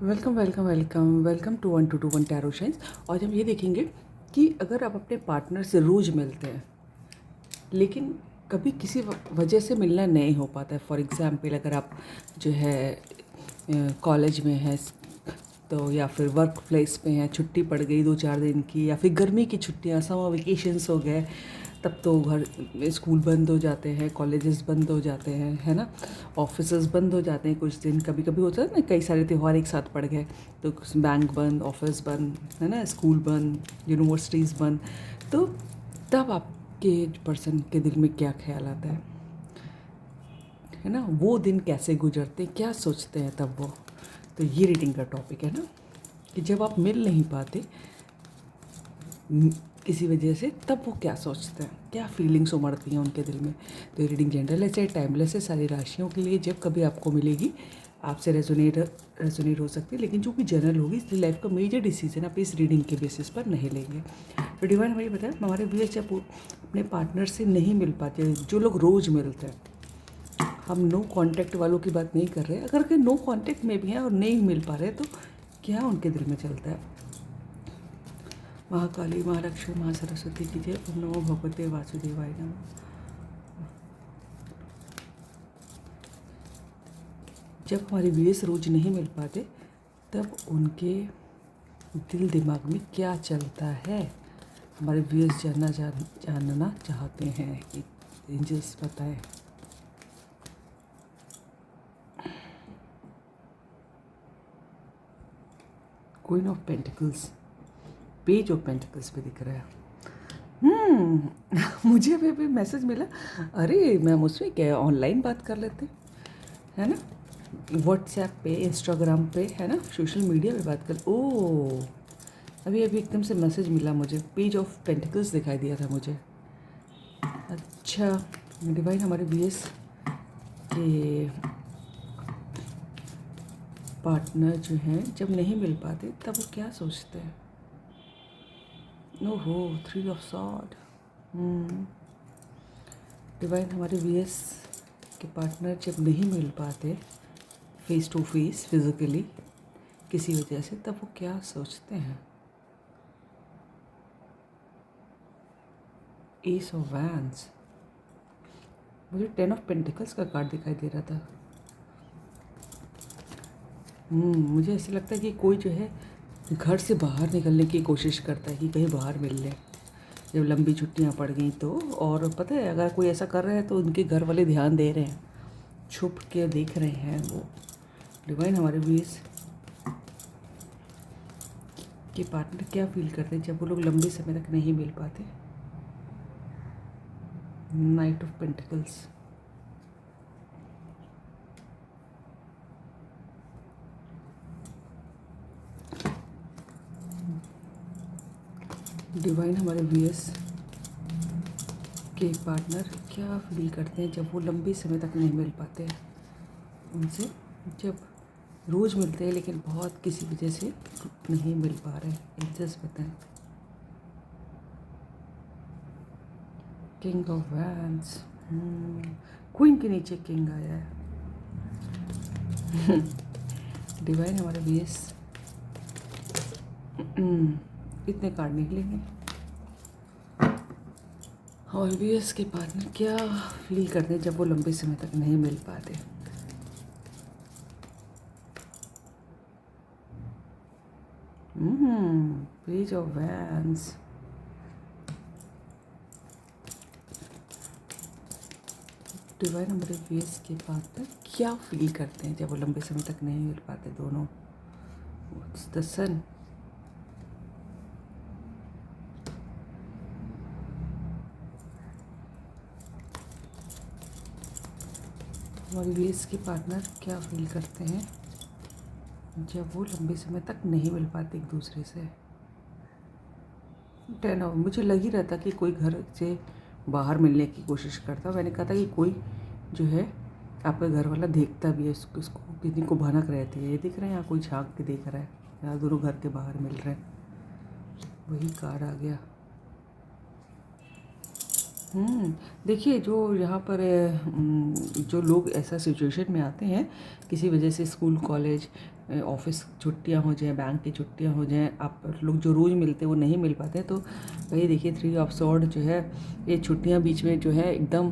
Welcome welcome welcome welcome to 1221 tarot shines. आज हम ये देखेंगे कि अगर आप अपने पार्टनर से रोज़ मिलते हैं लेकिन कभी किसी वजह से मिलना नहीं हो पाता है। फॉर एग्ज़ाम्पल अगर आप जो है कॉलेज में हैं तो या फिर वर्क प्लेस में हैं, छुट्टी पड़ गई 2-4 दिन की, या फिर गर्मी की छुट्टियाँ, समर वेकेशंस हो गए, तब तो घर स्कूल बंद हो जाते हैं, कॉलेजेस बंद हो जाते हैं, है ना, ऑफिसेज बंद हो जाते हैं कुछ दिन। कभी कभी होता है ना, कई सारे त्यौहार एक साथ पड़ गए तो बैंक बंद, ऑफिस बंद, है ना, स्कूल बंद, यूनिवर्सिटीज़ बंद। तो तब आपके पर्सन के दिल में क्या ख्याल आता है ना, वो दिन कैसे गुजरते, क्या सोचते हैं तब वो। तो ये रीडिंग का टॉपिक है ना, कि जब आप मिल नहीं पाते किसी वजह से, तब वो क्या सोचते हैं, क्या फीलिंग्स उमड़ती हैं उनके दिल में। तो ये रीडिंग जनरल है, टाइमलेस है, सारी राशियों के लिए। जब कभी आपको मिलेगी आपसे रेजोनेट हो सकती है, लेकिन जो कि जनरल होगी, इसलिए लाइफ का मेजर डिसीजन आप इस रीडिंग के बेसिस पर नहीं लेंगे। तो डिवाइन भाई बताया, हमारे व्यूअर्स जब अपने पार्टनर से नहीं मिल पाते, जो लोग रोज़ मिलते हैं, हम नो कांटेक्ट वालों की बात नहीं कर रहे हैं, अगर कोई नो कांटेक्ट में भी हैं और नहीं मिल पा रहे तो क्या उनके दिल में चलता है। महाकाली, महालक्ष्मी, महासरस्वती की जय। ओम नमो भगवते वासुदेवाय नमः। जब हमारे व्यूअर्स रोज नहीं मिल पाते तब उनके दिल दिमाग में क्या चलता है, हमारे व्यूअर्स जानना चाहते हैं कि एंजल्स बताएं। Queen of pentacles, page of pentacles पे दिख रहा है। मुझे अभी मैसेज मिला, अरे मैम उसमें क्या ऑनलाइन बात कर लेते, है ना, व्हाट्सएप पे, इंस्टाग्राम पे, है ना, सोशल मीडिया पे बात कर। ओ, अभी अभी एकदम से मैसेज मिला मुझे, पेज ऑफ पेंटिकल्स दिखाई दिया था मुझे। अच्छा, डिवाइन हमारे बीएस के पार्टनर जो हैं जब नहीं मिल पाते तब वो क्या सोचते हैं। ओहो, 3 ऑफ सॉर्ड। डिवाइन हमारे वीएस के पार्टनर जब नहीं मिल पाते फेस टू फेस, फिजिकली, किसी वजह से, तब वो क्या सोचते हैं। एस ऑफ वैंड्स, मुझे 10 ऑफ पेंटिकल्स का कार्ड दिखाई दे रहा था। मुझे ऐसा लगता है कि कोई जो है घर से बाहर निकलने की कोशिश करता है कि कहीं बाहर मिल ले, जब लंबी छुट्टियां पड़ गई तो। और पता है, अगर कोई ऐसा कर रहा है तो उनके घर वाले ध्यान दे रहे हैं, छुप के देख रहे हैं वो। डिवाइन हमारे बीच के पार्टनर क्या फील करते हैं जब वो लोग लंबे समय तक नहीं मिल पाते। नाइट ऑफ पेंटिकल्स, डिवाइन हमारे वीएस के पार्टनर क्या फील करते हैं जब वो लंबे समय तक नहीं मिल पाते हैं उनसे, जब रोज़ मिलते हैं लेकिन बहुत किसी वजह से नहीं मिल पा रहे हैं। एंजल्स बताएं। किंग ऑफ वैंड्स, क्वीन के नीचे किंग आया है। डिवाइन हमारे वीएस, इतने कार्ड निकलेंगे। और वीएस के पार्टनर क्या फील करते हैं जब वो लंबे समय तक नहीं मिल पाते। Page of wands, divine number वीएस के पार्टनर क्या फील करते हैं जब वो लंबे समय तक नहीं मिल पाते दोनों। द सन, हमारे वीएस के पार्टनर क्या फील करते हैं जब वो लंबे समय तक नहीं मिल पाते एक दूसरे से। 10 ऑफ, मुझे लग ही रहता कि कोई घर से बाहर मिलने की कोशिश करता। मैंने कहा था कि कोई जो है आपका घर वाला देखता भी है, उसको किसी को भनक रहती है। ये दिख रहे हैं, यहाँ कोई झांक के देख रहा है, यहाँ दोनों घर के बाहर मिल रहे हैं। वही कार्ड आ गया। देखिए, जो यहाँ पर जो लोग ऐसा सिचुएशन में आते हैं किसी वजह से, स्कूल, कॉलेज, ऑफिस छुट्टियां हो जाएं, बैंक की छुट्टियां हो जाएं, आप लोग जो रोज़ मिलते हैं वो नहीं मिल पाते। तो वही देखिए 3 ऑफ सॉर्ड जो है, ये छुट्टियां बीच में जो है एकदम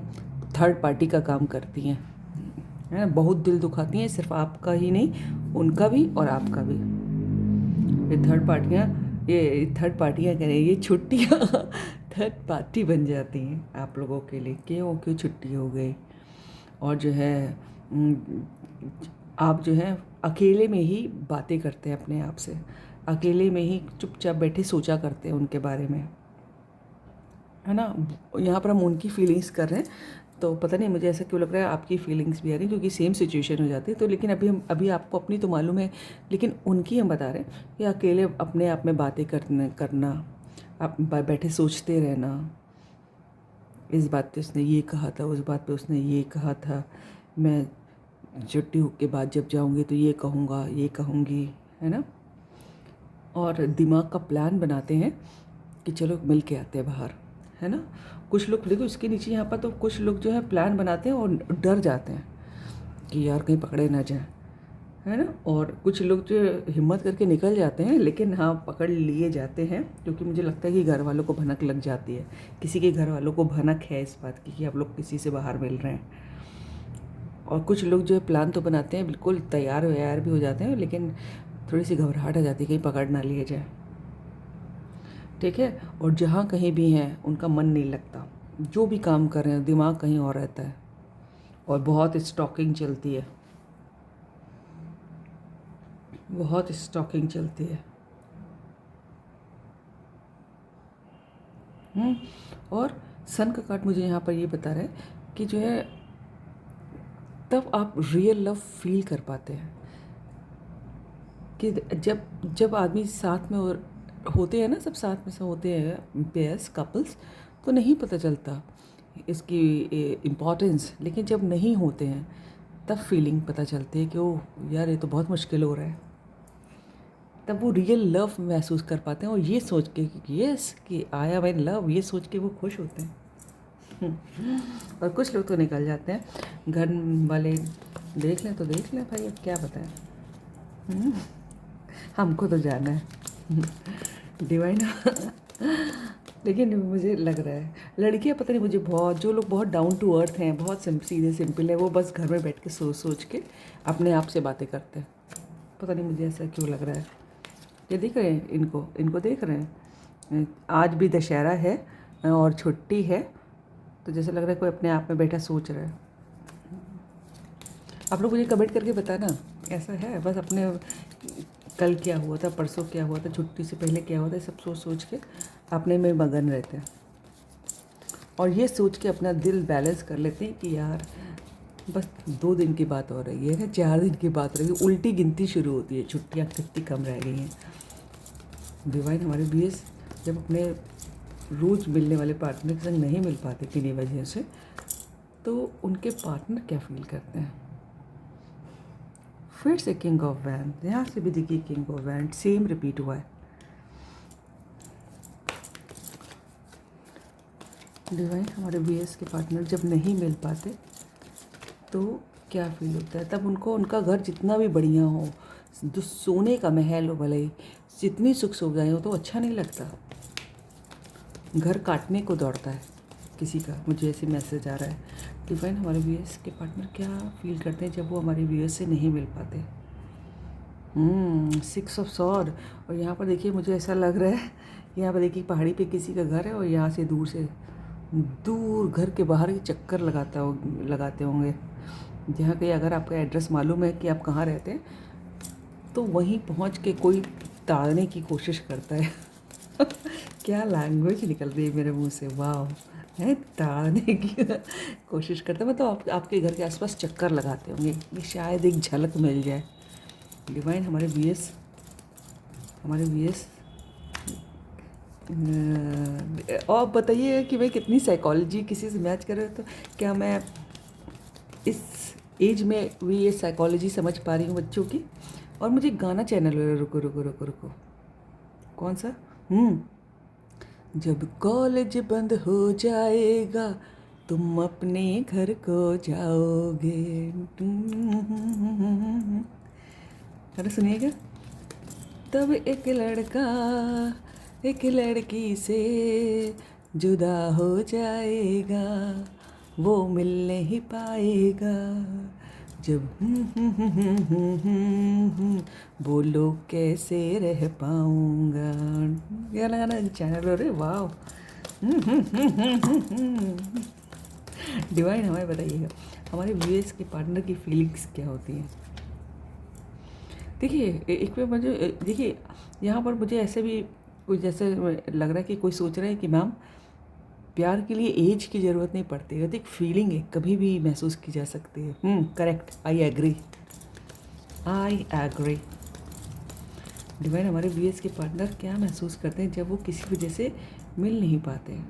थर्ड पार्टी का काम करती हैं, है ना। बहुत दिल दुखाती हैं, सिर्फ आपका ही नहीं, उनका भी और आपका भी। ये थर्ड पार्टियाँ करें, ये छुट्टियाँ थर्ड पार्टी बन जाती हैं आप लोगों के लिए। क्यों छुट्टी हो गई। और जो है आप जो है अकेले में ही बातें करते हैं अपने आप से, अकेले में ही चुपचाप बैठे सोचा करते हैं उनके बारे में, है ना। यहाँ पर हम उनकी फीलिंग्स कर रहे हैं, तो पता नहीं मुझे ऐसा क्यों लग रहा है आपकी फीलिंग्स भी आ रही हैं, क्योंकि सेम सिचुएशन हो जाती है। तो लेकिन अभी आपको अपनी तो मालूम है, लेकिन उनकी हम बता रहे हैं कि अकेले अपने आप में बातें करना, आप बैठे सोचते रहना, इस बात पे उसने ये कहा था, उस बात पे उसने ये कहा था, मैं छुट्टी के बाद जब जाऊंगी तो ये कहूँगा, ये कहूँगी, है ना। और दिमाग का प्लान बनाते हैं कि चलो मिल के आते हैं बाहर, है ना। कुछ लोग देखो इसके नीचे यहाँ पर, तो कुछ लोग जो है प्लान बनाते हैं और डर जाते हैं कि यार कहीं पकड़े ना जाए, है ना। और कुछ लोग जो हिम्मत करके निकल जाते हैं, लेकिन हाँ पकड़ लिए जाते हैं, क्योंकि मुझे लगता है कि घर वालों को भनक लग जाती है, किसी के घर वालों को भनक है इस बात की कि आप लोग किसी से बाहर मिल रहे हैं। और कुछ लोग जो है प्लान तो बनाते हैं, बिल्कुल तैयार व्यार भी हो जाते हैं, लेकिन थोड़ी सी घबराहट आ जाती है कहीं पकड़ ना लिए जाए, ठीक है। और जहाँ कहीं भी हैं उनका मन नहीं लगता, जो भी काम कर रहे हैं दिमाग कहीं और रहता है, और बहुत स्टॉकिंग चलती है, बहुत स्टॉकिंग चलती है। और सन का कार्ड मुझे यहाँ पर ये बता रहा है कि जो है तब आप रियल लव फील कर पाते हैं, कि जब जब आदमी साथ में और होते हैं ना, सब साथ में से होते हैं पेयर्स कपल्स, तो नहीं पता चलता इसकी इम्पोर्टेंस। लेकिन जब नहीं होते हैं तब फीलिंग पता चलती है कि ओह यार ये तो बहुत मुश्किल हो रहा है। तब वो रियल लव महसूस कर पाते हैं, और ये सोच के कि यस कि आई एम इन लव, ये सोच के वो खुश होते हैं। और कुछ लोग तो निकल जाते हैं, घर वाले देख लें तो देख लें भाई, अब क्या बताएं। हमको तो जाना है डिवाइन। लेकिन मुझे लग रहा है लड़कियां पता नहीं मुझे बहुत, जो लोग बहुत डाउन टू अर्थ हैं, बहुत सीधे सिंपल है, वो बस घर में बैठ के सोच के अपने आप से बातें करते हैं। पता नहीं मुझे ऐसा क्यों लग रहा है। ये देख रहे हैं, इनको देख रहे हैं, आज भी दशहरा है और छुट्टी है, तो जैसे लग रहा है कोई अपने आप में बैठा सोच रहा है। आप लोग मुझे कमेंट करके बताना ऐसा है, बस अपने कल क्या हुआ था, परसों क्या हुआ था, छुट्टी से पहले क्या हुआ था, सब सोच के अपने में मगन रहते हैं, और ये सोच के अपना दिल बैलेंस कर लेते हैं कि यार बस 2 दिन की बात हो रही है ना, 4 दिन की बात हो रही है, उल्टी गिनती शुरू होती है, छुट्टियाँ कितनी कम रह गई हैं। डिवाइन हमारे बीएस जब अपने रोज़ मिलने वाले पार्टनर के संग नहीं मिल पाते किन्हीं वजह से, तो उनके पार्टनर क्या फील करते हैं। फिर से किंग ऑफ वैंड, यहाँ से भी देखिए king of wand same repeat हुआ है। डिवाइन हमारे बीएस के पार्टनर जब नहीं मिल पाते तो क्या फील होता है। तब उनको उनका घर जितना भी बढ़िया हो, जो सोने का महल हो, भले जितनी सुख सुविधाएं हो, तो अच्छा नहीं लगता, घर काटने को दौड़ता है किसी का। मुझे ऐसे मैसेज आ रहा है। डिवाइन हमारे व्यूअर्स के पार्टनर क्या फील करते हैं जब वो हमारे व्यूअर्स से नहीं मिल पाते। 6 ऑफ सॉर्ड, और यहाँ पर देखिए मुझे ऐसा लग रहा है, यहाँ पर देखिए पहाड़ी पे किसी का घर है, और यहाँ से दूर घर के बाहर ही चक्कर लगाते होंगे। जहाँ कहीं अगर आपका एड्रेस मालूम है कि आप कहाँ रहते हैं, तो वहीं पहुँच के कोई ताड़ने की कोशिश करता है। क्या लैंग्वेज निकल रही है मेरे मुंह से, वाह है, ताड़ने की कोशिश करते हैं, मतलब आपके घर के आसपास चक्कर लगाते होंगे कि शायद एक झलक मिल जाए। डिवाइन हमारे वीएस और बताइए कि मैं कितनी साइकोलॉजी किसी से मैच कर रहा हूँ, तो क्या मैं इस एज में भी ये साइकोलॉजी समझ पा रही हूँ बच्चों की। और मुझे गाना चैनल रुको रुको रुको रुको, कौन सा, जब कॉलेज बंद हो जाएगा तुम अपने घर को जाओगे, अरे सुनिएगा। तब एक लड़का एक लड़की से जुदा हो जाएगा, वो मिल नहीं पाएगा जब बोलो कैसे रह पाऊँगा। क्या लगाना चैनल, अरे वाह। डिवाइन हमें बताइएगा हमारे व्यूअर्स के पार्टनर की फीलिंग्स क्या होती हैं। देखिए एक पे मुझे देखिए यहाँ पर मुझे ऐसे भी कुछ जैसे लग रहा है कि कोई सोच रहा है कि मैम प्यार के लिए एज की ज़रूरत नहीं पड़ती है, एक फीलिंग है कभी भी महसूस की जा सकती है। Correct, I agree. डिवाइन हमारे व्यूअर्स के पार्टनर क्या महसूस करते हैं जब वो किसी वजह से मिल नहीं पाते हैं।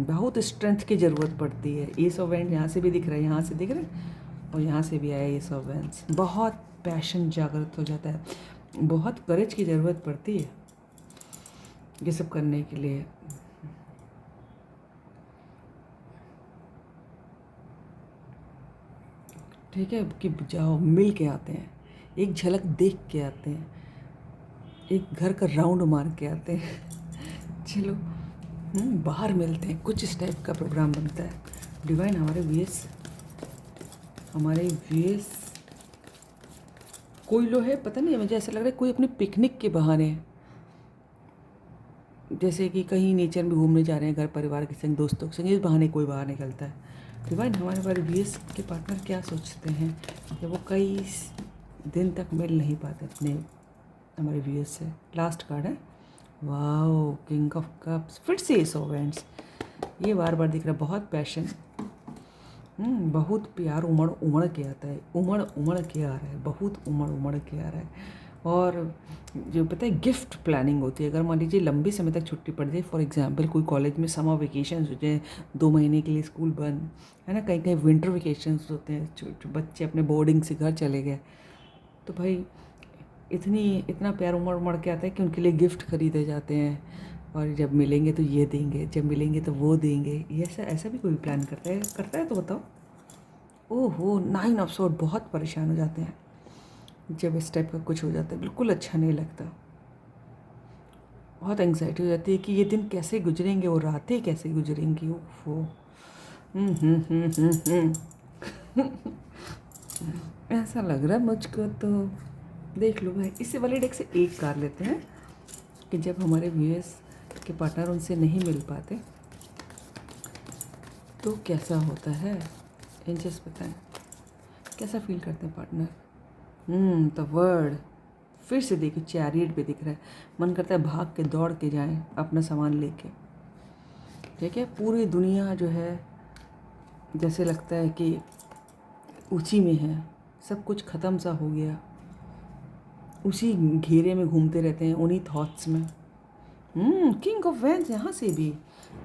बहुत स्ट्रेंथ की ज़रूरत पड़ती है। एस ऑफ वैंड्स यहाँ से भी दिख रहा है, यहाँ से दिख रहा है और यहाँ से भी आया एस ऑफ वैंड्स। बहुत पैशन जागृत हो जाता है, बहुत करेज की ज़रूरत पड़ती है ये सब करने के लिए। ठीक है कि जाओ मिल के आते हैं, एक झलक देख के आते हैं, एक घर का राउंड मार के आते हैं। चलो बाहर मिलते हैं, कुछ इस टाइप का प्रोग्राम बनता है। डिवाइन हमारे व्यूअर्स कोई लोग है, पता नहीं मुझे ऐसा लग रहा है कोई अपने पिकनिक के बहाने, जैसे कि कहीं नेचर में घूमने जा रहे हैं घर परिवार के संग, दोस्तों के संग, इस बहाने कोई बाहर निकलता है। डिवाइन हमारे व्यूअर्स के पार्टनर क्या सोचते हैं जब वो कई दिन तक मिल नहीं पाते अपने हमारे व्यूअर्स से। लास्ट कार्ड है, वाओ, किंग ऑफ कप्स, फिर से एस ऑफ वैंड्स। ये बार बार दिख रहा है, बहुत पैशन, बहुत प्यार उमड़ उमड़ के आता है, उमड़ के आ रहा है, बहुत उमड़ के आ रहा है। और जो पता है गिफ्ट प्लानिंग होती है, अगर मान लीजिए लंबे समय तक छुट्टी पड़ जाए, फॉर एग्जांपल कोई कॉलेज में समर वेकेशंस हो जाए, 2 महीने के लिए स्कूल बंद है ना, कहीं कहीं विंटर वेकेशंस होते हैं, बच्चे अपने बोर्डिंग से घर चले गए, तो भाई इतना प्यार उमड़ के आता है कि उनके लिए गिफ्ट खरीदे जाते हैं, और जब मिलेंगे तो ये देंगे, जब मिलेंगे तो वो देंगे। ये ऐसा भी कोई प्लान करता है तो बताओ। ओहो, 9 ऑफ सॉर्ड्स, बहुत परेशान हो जाते हैं जब इस टाइप का कुछ हो जाता है, बिल्कुल अच्छा नहीं लगता, बहुत एंग्जाइटी हो जाती है कि ये दिन कैसे गुजरेंगे और रातें कैसे गुजरेंगी। ओहो, ऐसा लग रहा है मुझको तो। देख लो भाई, इससे वाले डेक से एक कार लेते हैं कि जब हमारे व्यूअर्स के पार्टनर उनसे नहीं मिल पाते तो कैसा होता है। एंजल्स बताएं कैसा फील करते हैं पार्टनर। द वर्ड, फिर से देखिए चैरियट पे दिख रहा है, मन करता है भाग के दौड़ के जाएं अपना सामान लेके। ठीक है, पूरी दुनिया जो है जैसे लगता है कि उसी में है, सब कुछ ख़त्म सा हो गया, उसी घेरे में घूमते रहते हैं, उन्हीं थॉट्स में। किंग ऑफ वैंड्स, यहाँ से भी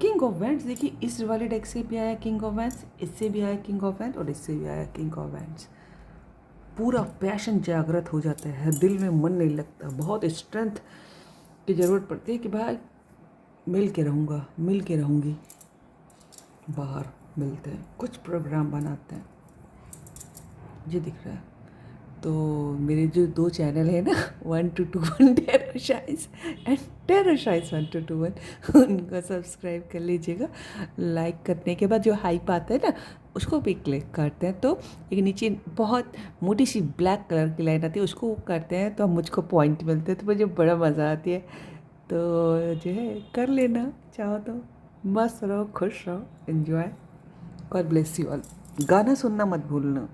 किंग ऑफ वैंड्स, देखिए इस वाले डेक से भी आया किंग ऑफ वैंड्स, इससे भी आया किंग ऑफ वैंड्स और इससे भी आया किंग ऑफ वैंड्स। पूरा पैशन जागृत हो जाता है, दिल में मन नहीं लगता, बहुत स्ट्रेंथ की ज़रूरत पड़ती है कि भाई मिल के रहूँगा, मिल के रहूँगी। बाहर मिलते हैं, कुछ प्रोग्राम बनाते हैं, ये दिख रहा है। तो मेरे जो 2 चैनल है ना, 1221 tarot shines and tarot shines 1221, उनको सब्सक्राइब कर लीजिएगा। लाइक करने के बाद जो हाइप आता है ना, उसको भी क्लिक करते हैं तो एक नीचे बहुत मोटी सी ब्लैक कलर की लाइन आती है, उसको करते हैं तो मुझको पॉइंट मिलते हैं, तो मुझे बड़ा मज़ा आती है। तो जो है कर लेना चाहो तो, मस्त रहो, खुश रहो, enjoy. God bless you all. गाना सुनना मत भूलना।